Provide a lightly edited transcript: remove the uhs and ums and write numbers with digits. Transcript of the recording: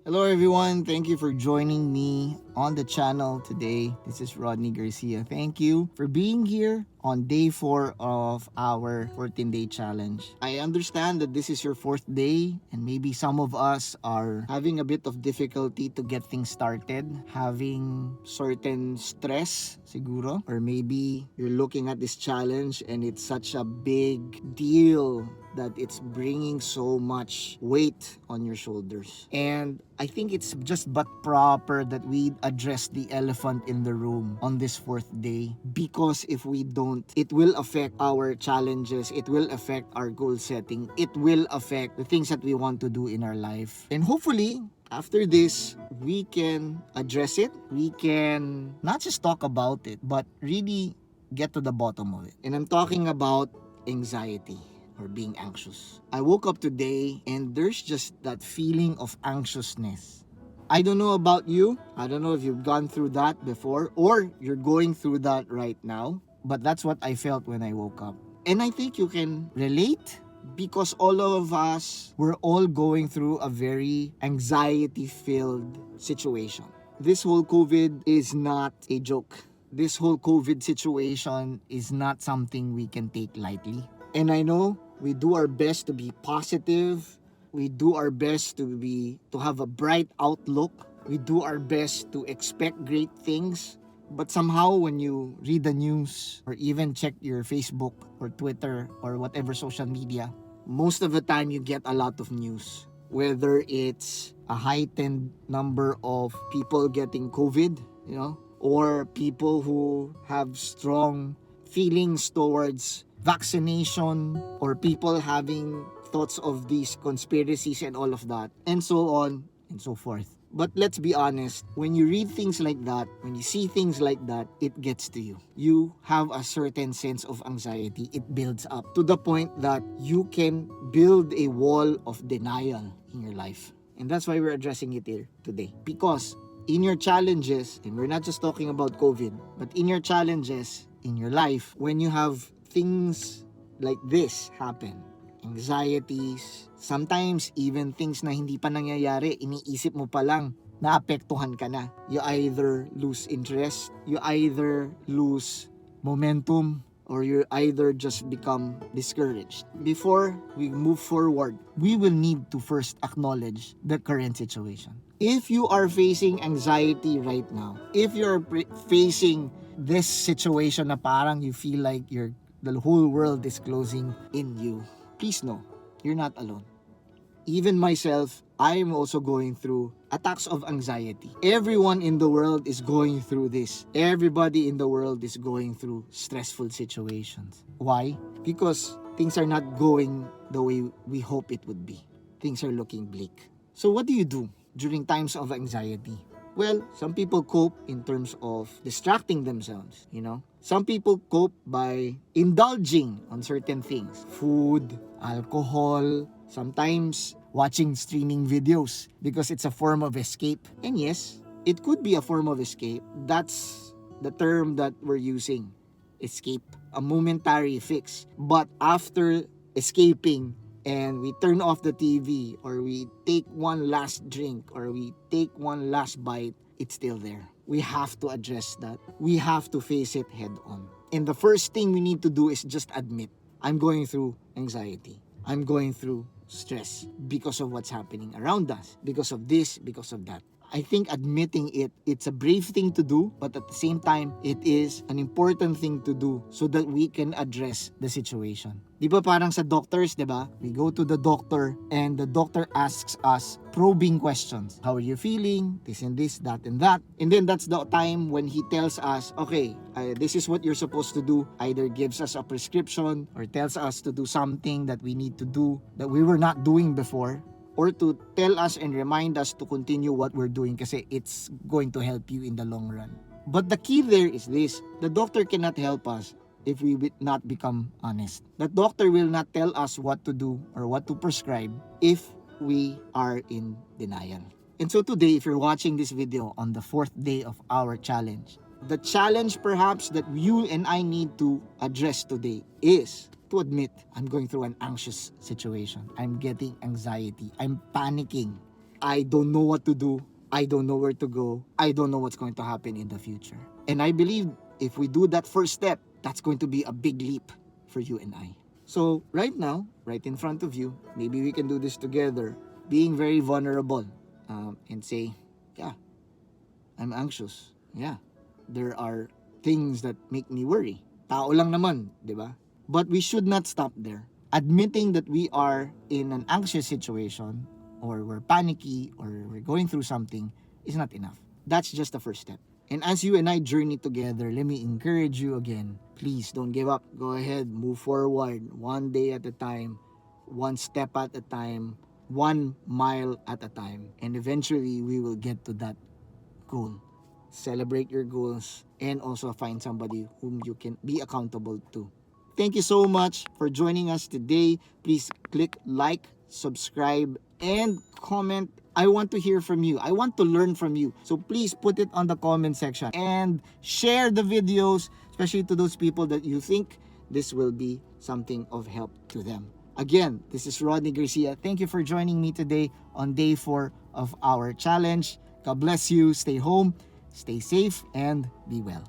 Hello everyone, thank you for joining me on the channel today. This is Rodney Garcia. Thank you for being here on day 4 of our 14-day challenge. I understand that this is your 4th day and maybe some of us are having a bit of difficulty to get things started, having certain stress siguro, or maybe you're looking at this challenge and it's such a big deal that it's bringing so much weight on your shoulders. And I think it's just but proper that we address the elephant in the room on this 4th day, because if we don't, it will affect our challenges, it will affect our goal setting, it will affect the things that we want to do in our life. And hopefully, after this, we can address it. We can not just talk about it, but really get to the bottom of it. And I'm talking about anxiety, or being anxious. I woke up today and there's just that feeling of anxiousness. I don't know about you. I don't know if you've gone through that before or you're going through that right now, but that's what I felt when I woke up. And I think you can relate, because all of us, we're all going through a very anxiety-filled situation. This whole COVID is not a joke. This whole COVID situation is not something we can take lightly. And I know we do our best to be positive. We do our best to have a bright outlook. We do our best to expect great things. But somehow when you read the news or even check your Facebook or Twitter or whatever social media, most of the time you get a lot of news. Whether it's a heightened number of people getting COVID, or people who have strong feelings towards vaccination, or people having thoughts of these conspiracies and all of that, and so on and so forth. But let's be honest, when you read things like that, when you see things like that, it gets to you. You have a certain sense of anxiety. It builds up to the point that you can build a wall of denial in your life. And that's why we're addressing it here today. Because in your challenges, and we're not just talking about COVID, but in your challenges in your life, when you have things like this happen, anxieties, sometimes even things na hindi pa nangyayari, iniisip mo pa lang, naapektuhan ka na. You either lose interest, you either lose momentum, or you either just become discouraged. Before we move forward, we will need to first acknowledge the current situation. If you are facing anxiety right now, if you're facing this situation na parang you feel like the whole world is closing in you, please know, you're not alone. Even myself, I am also going through attacks of anxiety. Everyone in the world is going through this. Everybody in the world is going through stressful situations. Why? Because things are not going the way we hope it would be. Things are looking bleak. So what do you do during times of anxiety? Well, some people cope in terms of distracting themselves, Some people cope by indulging on certain things. Food, alcohol, sometimes watching streaming videos, because it's a form of escape. And yes, it could be a form of escape. That's the term that we're using. Escape. A momentary fix. But after escaping, and we turn off the TV, or we take one last drink, or we take one last bite, it's still there. We have to address that. We have to face it head on. And the first thing we need to do is just admit, I'm going through anxiety. I'm going through stress because of what's happening around us, because of this, because of that. I think admitting it's a brave thing to do, but at the same time, it is an important thing to do so that we can address the situation. Di ba parang sa doctors, di ba? We go to the doctor and the doctor asks us probing questions. How are you feeling? This and this, that and that. And then that's the time when he tells us, okay, this is what you're supposed to do. Either gives us a prescription or tells us to do something that we need to do that we were not doing before, or to tell us and remind us to continue what we're doing kasi it's going to help you in the long run. But the key there is this: the doctor cannot help us if we will not become honest. The doctor will not tell us what to do or what to prescribe if we are in denial. And so today, if you're watching this video on the 4th day of our challenge, the challenge perhaps that you and I need to address today is to admit, I'm going through an anxious situation. I'm getting anxiety. I'm panicking. I don't know what to do. I don't know where to go. I don't know what's going to happen in the future. And I believe if we do that first step, that's going to be a big leap for you and I. So right now, right in front of you, maybe we can do this together, being very vulnerable, and say, yeah, I'm anxious. Yeah, there are things that make me worry. Tao lang naman, di ba? But we should not stop there. Admitting that we are in an anxious situation, or we're panicky, or we're going through something is not enough. That's just the first step. And as you and I journey together, let me encourage you again. Please don't give up. Go ahead, move forward, one day at a time, one step at a time, 1 mile at a time. And eventually, we will get to that goal. Celebrate your goals and also find somebody whom you can be accountable to. Thank you so much for joining us today. Please click like, subscribe, and comment. I want to hear from you. I want to learn from you. So please put it on the comment section and share the videos, especially to those people that you think this will be something of help to them. Again, this is Rodney Garcia. Thank you for joining me today on day 4 of our challenge. God bless you. Stay home, stay safe, and be well.